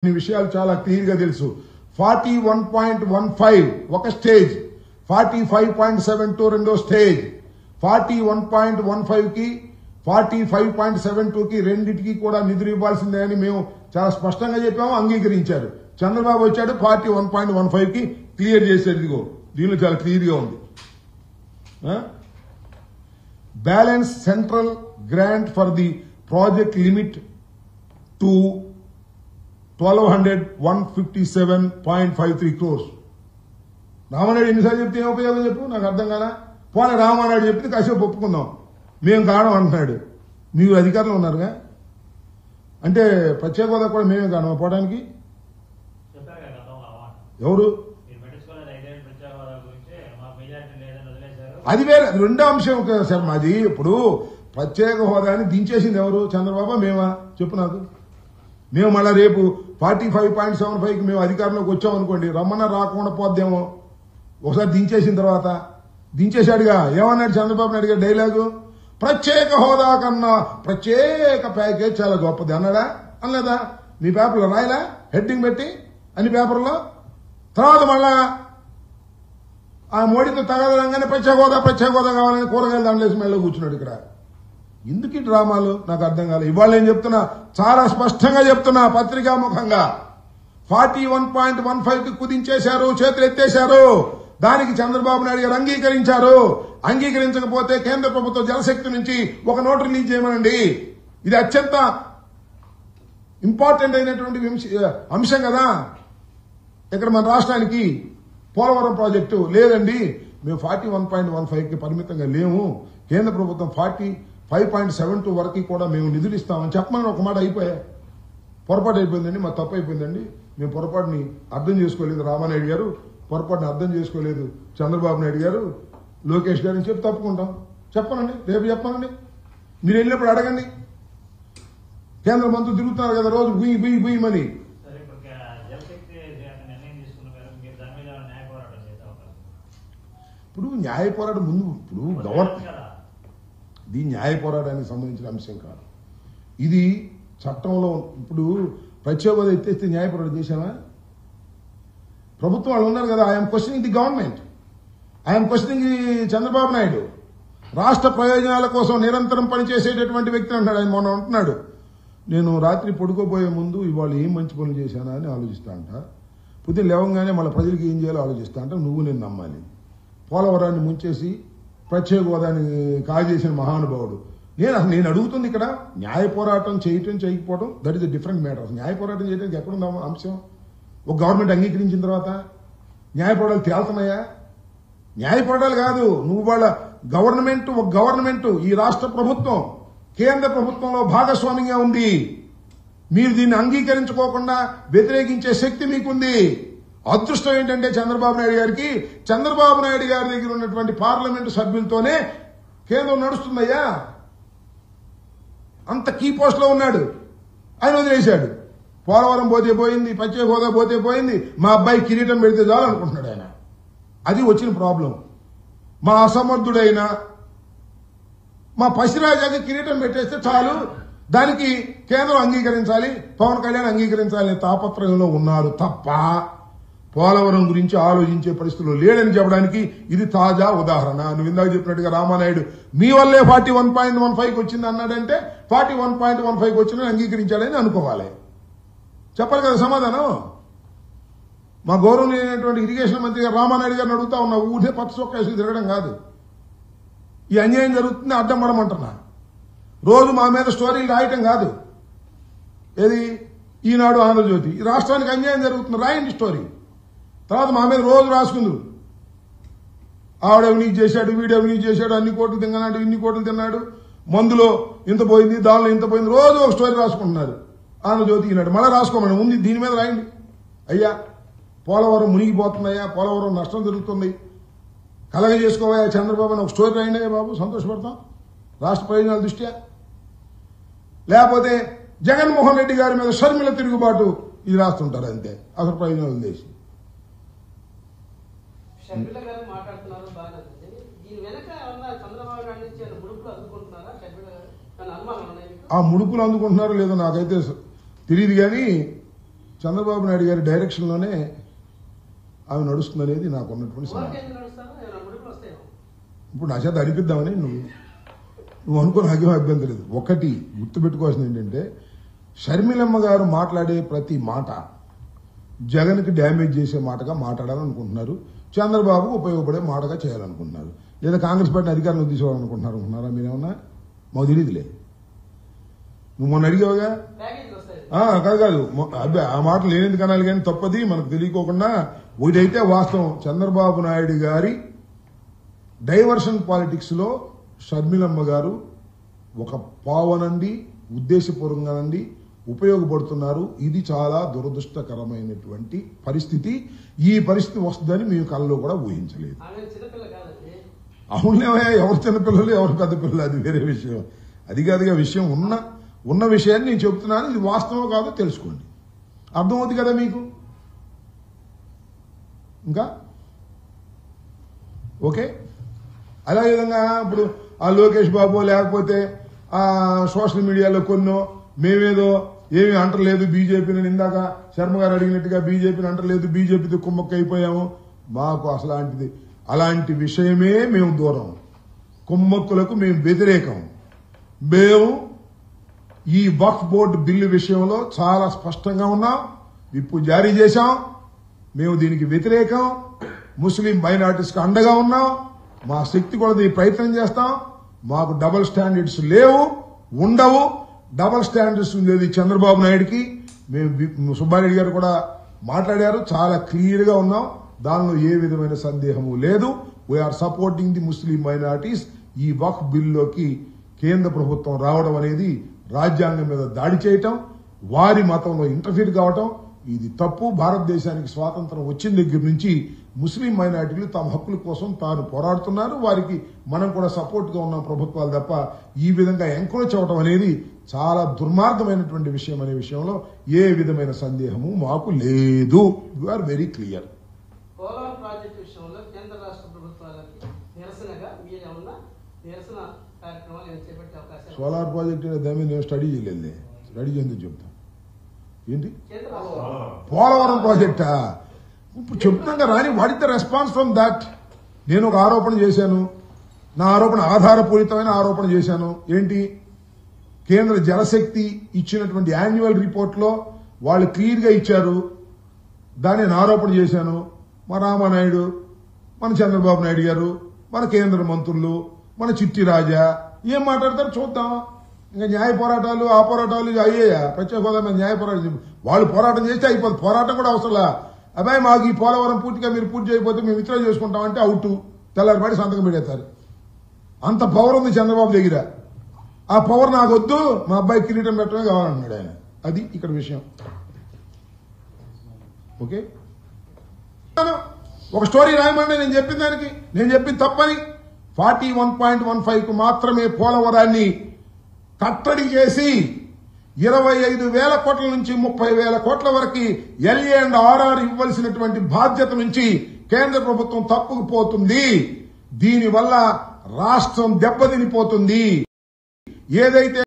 ఈ విషయాలు చాలా క్లియర్ గా తెలుసు. 41.15 ఒక స్టేజ్, 45.72 రెండో స్టేజ్, 41.15 కి 45.72 కి రెండింటికి కూడా నిధులు ఇవ్వాల్సిందే అని మేము చాలా స్పష్టంగా చెప్పాము, అంగీకరించారు. చంద్రబాబు వచ్చాడు 41.15 కి క్లియర్ చేశారు. ఇదిగో దీనిలో చాలా క్లియర్ గా ఉంది. Balance central grant for the project limit to 1,200,157.53 crores. Ramanaidu ఎన్నిసార్లు చెప్తే ఏం ఉపయోగం చెప్పు, నాకు అర్థం కాదా. పోనీ రామానాయుడు చెప్తే కాసేపు ఒప్పుకుందాం, మేము కారణం అంటున్నాడు. మీరు అధికారంలో ఉన్నారుగా, అంటే ప్రత్యేక హోదా కూడా మేమే కారణం పోవడానికి. ఎవరు అది వేరే రెండో అంశం కదా సార్ మాది. ఇప్పుడు ప్రత్యేక హోదాని దించేసింది ఎవరు, చంద్రబాబు మేమా చెప్పు నాకు. మేము మళ్ళా రేపు 45.75కి మేము అధికారంలోకి వచ్చామనుకోండి, రమ్మన్నా రాకుండా పోద్దేమో. ఒకసారి దించేసిన తర్వాత దించేశాడుగా, ఏమన్నాడు చంద్రబాబు నాయుడు గారు డైలాగు, ప్రత్యేక హోదా కన్నా ప్రత్యేక ప్యాకేజ్ చాలా గొప్పది అన్నాడా అనలేదా? మీ పేపర్లో రాయలా హెడ్డింగ్ పెట్టి అన్ని పేపర్లో? తర్వాత మళ్ళా ఆ మోడీతో తగదనంగానే ప్రత్యేక హోదా కావాలని కూరగాయలు దాంట్లేసి మెళ్ళ కూర్చున్నాడు. ఇక్కడ ఎందుకు ఈ డ్రామాలు నాకు అర్థం కాలేదు. ఇవాళ నేను చెప్తున్నా, చాలా స్పష్టంగా చెప్తున్నా పత్రికాముఖంగా, 41.15కి కుదించేశారు, చేతులు ఎత్తేశారు. దానికి చంద్రబాబు నాయుడు గారు అంగీకరించారు. అంగీకరించకపోతే కేంద్ర ప్రభుత్వ జలశక్తి నుంచి ఒక నోట్ రిలీజ్ చేయమనండి. ఇది అత్యంత ఇంపార్టెంట్ అయినటువంటి అంశం కదా. ఇక్కడ మన రాష్ట్రానికి పోలవరం ప్రాజెక్టు లేదండి, మేము 41.15కి పరిమితంగా లేము, కేంద్ర ప్రభుత్వం 45.72 వరకు కూడా మేము నిధులు ఇస్తామని చెప్పమని ఒక మాట అయిపోయా. పొరపాటు అయిపోయిందండి, మా తప్పు అయిపోయిందండి, మేము పొరపాటుని అర్థం చేసుకోలేదు, రామానాయుడు గారు పొరపాటుని అర్థం చేసుకోలేదు, చంద్రబాబు నాయుడు గారు, లోకేష్ గారు అని చెప్పి తప్పుకుంటాం. చెప్పనండి, రేపు చెప్పనండి, మీరు వెళ్ళినప్పుడు అడగండి. కేంద్ర మంత్రులు తిరుగుతున్నారు కదా రోజు బుయ్యమని. ఇప్పుడు న్యాయ పోరాటం ముందు, ఇప్పుడు ఇది న్యాయ పోరాటానికి సంబంధించిన అంశం కాదు. ఇది చట్టంలో ఇప్పుడు ప్రత్యేక హోదా ఎత్తేస్తే న్యాయ పోరాటం చేశామా? ప్రభుత్వం వాళ్ళు ఉన్నారు కదా. I'm questioning the government, I'm questioning Chandrababu Naidu. రాష్ట్ర ప్రయోజనాల కోసం నిరంతరం పనిచేసేటటువంటి వ్యక్తి అంటాడు. ఆయన మొన్న అంటున్నాడు, నేను రాత్రి పడుకోబోయే ముందు ఇవాళ ఏం మంచి పనులు చేశానా అని ఆలోచిస్తా అంట, పొద్దున్న లేవగానే మళ్ళీ ప్రజలకు ఏం చేయాలో ఆలోచిస్తా అంట. నువ్వు నేను నమ్మాలి. పోలవరాన్ని ముంచేసి ప్రత్యేక హోదాని కాజేసిన మహానుభావుడు. నేను అడుగుతుంది ఇక్కడ, న్యాయ పోరాటం చేయటం చేయకపోవడం that is a different matter. న్యాయ పోరాటం చేయడానికి ఎక్కడుందా అంశం? ఒక గవర్నమెంట్ అంగీకరించిన తర్వాత న్యాయ పోరాటాలు తేలుతున్నాయా? న్యాయ పోరాటాలు కాదు. నువ్వు వాళ్ళ గవర్నమెంట్ ఈ రాష్ట్ర ప్రభుత్వం కేంద్ర ప్రభుత్వంలో భాగస్వామిగా ఉంది. మీరు దీన్ని అంగీకరించుకోకుండా వ్యతిరేకించే శక్తి మీకుంది. అదృష్టం ఏంటంటే చంద్రబాబు నాయుడు గారికి, చంద్రబాబు నాయుడు గారి దగ్గర ఉన్నటువంటి పార్లమెంటు సభ్యులతోనే కేంద్రం నడుస్తుందయ్యా. అంత కీ పోస్ట్ లో ఉన్నాడు. ఆయన వదిలేశాడు. పోలవరం పోతే పోయింది, ప్రత్యేక హోదా పోతే పోయింది, మా అబ్బాయి కిరీటం పెడితే చాలు అనుకుంటున్నాడు ఆయన. అది వచ్చిన ప్రాబ్లం. మా అసమర్థుడైన మా పసిరాజాకి కిరీటం పెట్టేస్తే చాలు, దానికి కేంద్రం అంగీకరించాలి, పవన్ కళ్యాణ్ అంగీకరించాలనే తాపత్రయంలో ఉన్నాడు తప్ప పోలవరం గురించి ఆలోచించే పరిస్థితుల్లో లేడని చెప్పడానికి ఇది తాజా ఉదాహరణ. నువ్వు ఇందాక చెప్పినట్టుగా రామానాయుడు మీ వల్లే 41.15కి వచ్చింది అన్నాడంటే 41.15కి వచ్చిందని అంగీకరించాడని అనుకోవాలి. చెప్పాలి కదా సమాధానం. మా గౌరవనీయమైనటువంటి ఇరిగేషన్ మంత్రి గారు రామానాయుడు గారిని అడుగుతా ఉన్నా, ఊరికే పచ్చ చొక్కేసి తిరగడం కాదు. ఈ అన్యాయం జరుగుతుంది అడ్డం పడమంటున్నా. రోజు మా మీద స్టోరీలు రాయటం కాదు. ఏది ఈనాడు, ఆంధ్రజ్యోతి, ఈ రాష్ట్రానికి అన్యాయం జరుగుతుంది రాయండి స్టోరీ. తర్వాత మా మీద రోజు రాసుకుందరు, ఆవిడ అవినీతి చేశాడు, వీడు అవినీతి చేశాడు, అన్ని కోట్లు తిన్నాడు, ఇన్ని కోట్లు తిన్నాడు, మందులో ఇంత పోయింది, దానిలో ఇంత పోయింది, రోజు ఒక స్టోరీ రాసుకుంటున్నారు. ఆంధ్రజ్యోతి, ఈనాడు మళ్ళీ రాసుకోమని ఉంది, దీని మీద రాయండి. అయ్యా పోలవరం మునిగిపోతుందయ్యా, పోలవరం నష్టం జరుగుతుంది, కలగ చేసుకోవయ్యా చంద్రబాబు అని ఒక స్టోరీ రాయండి అయ్యా బాబు, సంతోషపడతాం రాష్ట్ర ప్రయోజనాల దృష్ట్యా. లేకపోతే జగన్మోహన్ రెడ్డి గారి మీద షర్మిల తిరుగుబాటు ఇది రాస్తుంటారు అంతే, అసలు ప్రయోజనాలు దేశం. ఆ ముడుపులు అందుకుంటున్నారో లేదో నాకైతే తెలియదు, కానీ చంద్రబాబు నాయుడు గారి డైరెక్షన్లోనే ఆమె నడుస్తుందనేది నాకు ఉన్నటువంటి సమాచారం. ఇప్పుడు నా చేత అడిపిద్దామని నువ్వు అనుకో, నాకేం అభ్యంతరం లేదు. ఒకటి గుర్తుపెట్టుకోవాల్సింది ఏంటంటే, షర్మిలమ్మ గారు మాట్లాడే ప్రతి మాట జగన్కి డ్యామేజ్ చేసే మాటగా మాట్లాడాలనుకుంటున్నారు, చంద్రబాబుకు ఉపయోగపడే మాటగా చేయాలనుకుంటున్నారు, లేదా కాంగ్రెస్ పార్టీ అధికారంలో తీసుకోవాలనుకుంటున్నారా? మీరేమన్నా మాకు తెలియదులే. నువ్వు మొన్న అడిగావుగా, కాదు ఆ మాటలు లేనిది కనాలి కానీ తప్పది మనకు తెలియకోకుండా. ఒకటైతే వాస్తవం, చంద్రబాబు నాయుడు గారి డైవర్షన్ పాలిటిక్స్ లో షర్మిలమ్మ గారు ఒక పావనండి, ఉద్దేశపూర్వకంగానండి ఉపయోగపడుతున్నారు. ఇది చాలా దురదృష్టకరమైనటువంటి పరిస్థితి. ఈ పరిస్థితి వస్తుందని మేము కళ్ళలో కూడా ఊహించలేదు. అవునేమయ్యా, ఎవరు చిన్నపిల్లలు ఎవరు పెద్ద పిల్లలు అది వేరే విషయం. అది కాదుగా విషయం. ఉన్న విషయాన్ని నేను చెప్తున్నాను. ఇది వాస్తవం కాదో తెలుసుకోండి. అర్థమవుతుంది కదా మీకు? ఇంకా ఓకే. అదే విధంగా ఇప్పుడు ఆ లోకేష్ బాబు లేకపోతే ఆ సోషల్ మీడియాలో కొన్నో మేమేదో ఏమీ అంటలేదు బీజేపీని, ఇందాక శర్మ గారు అడిగినట్టుగా బీజేపీని అంటలేదు, బీజేపీతో కుమ్మక్క అయిపోయాము. మాకు అసలు అలాంటి విషయమే మేము దూరం. కుమ్మక్కులకు మేము వ్యతిరేకం. మేము ఈ వక్ఫ్ బోర్డు బిల్లు విషయంలో చాలా స్పష్టంగా ఉన్నాం, విప్పు జారీ చేశాం. మేము దీనికి వ్యతిరేకం. ముస్లిం మైనారిటీస్కి అండగా ఉన్నాం. మా శక్తి కొలది ప్రయత్నం చేస్తాం. మాకు డబుల్ స్టాండర్డ్స్ లేవు, ఉండవు. డబుల్ స్టాండర్డ్స్ ఉండేది చంద్రబాబు నాయుడికి. మేము సుబ్బారెడ్డి గారు కూడా మాట్లాడారు, చాలా క్లియర్ గా ఉన్నాం. దానిలో ఏ విధమైన సందేహము లేదు. We are supporting the Muslim minorities. ఈ వక్ఫ్ బిల్లులోకి కేంద్ర ప్రభుత్వం రావడం అనేది రాజ్యాంగం మీద దాడి చేయటం, వారి మతంలో ఇంటర్ఫీర్ కావటం, ఇది తప్పు. భారతదేశానికి స్వాతంత్రం వచ్చిన దగ్గర నుంచి ముస్లిం మైనారిటీలు తమ హక్కుల కోసం తాను పోరాడుతున్నారు. వారికి మనం కూడా సపోర్ట్ గా ఉన్న ప్రభుత్వాలు తప్ప ఈ విధంగా ఎంకరేజ్ అవడం అనేది చాలా దుర్మార్గమైనటువంటి విషయం అనే విషయంలో ఏ విధమైన సందేహము మాకు లేదు. We are very clear. Polavaram project విషయంలో కేంద్ర రాష్ట్ర ప్రభుత్వాలకి నిరసనగా మీరు ఏమన్నా నిరసన కార్యక్రమాలు చేపట్టే అవకాశం? సోలార్ ప్రాజెక్టు దాని మీద నేను స్టడీ చేయలేదు. స్టడీ చేందుకు చెప్తాను. ఏంటి పోలవరం ప్రాజెక్టా? ఇప్పుడు చెప్తాగా రాని. What is the response from that? నేను ఒక ఆరోపణ చేశాను. నా ఆరోపణ ఆధారపూరితమైన ఆరోపణ చేశాను. ఏంటి? కేంద్ర జలశక్తి ఇచ్చినటువంటి యాన్యువల్ రిపోర్ట్ లో వాళ్ళు క్లియర్ గా ఇచ్చారు. దాన్ని నేను ఆరోపణ చేశాను. మా రామానాయుడు, మన చంద్రబాబు నాయుడు గారు, మన కేంద్ర మంత్రులు, మన చిట్టి రాజా ఏం మాట్లాడతారు చూద్దాం. ఇంకా న్యాయ పోరాటాలు ఆ పోరాటాలు అయ్యాయా? ప్రత్యేక హోదా మీద న్యాయ పోరాటం వాళ్ళు పోరాటం చేస్తే అయిపోతుంది. పోరాటం కూడా అవసరంలా. అబ్బాయి మాకు ఈ పోలవరం పూర్తిగా మీరు పూర్తి చేయకపోతే మేము విత్డ్రా చేసుకుంటామంటే అవుట్. తెల్లారిపాటి సంతకం పెడతారు. అంత పవర్ ఉంది చంద్రబాబు దగ్గర. ఆ పవర్ నాకు వద్దు, మా అబ్బాయి కిరీటం పెట్టడమే కావాలన్నాడు ఆయన. అది ఇక్కడ విషయం. ఓకే, ఒక స్టోరీ రాయమంటే నేను చెప్పిన దానికి నేను చెప్పింది తప్పని 41.15కు మాత్రమే పోలవరాన్ని కట్టడి చేసి 25,000 కోట్ల నుంచి 30,000 కోట్ల వరకు LA&RR ఇవ్వాల్సినటువంటి బాధ్యత నుంచి కేంద్ర ప్రభుత్వం తప్పుకుపోతుంది. దీనివల్ల రాష్ట్రం దెబ్బతినిపోతుంది. ఏదైతే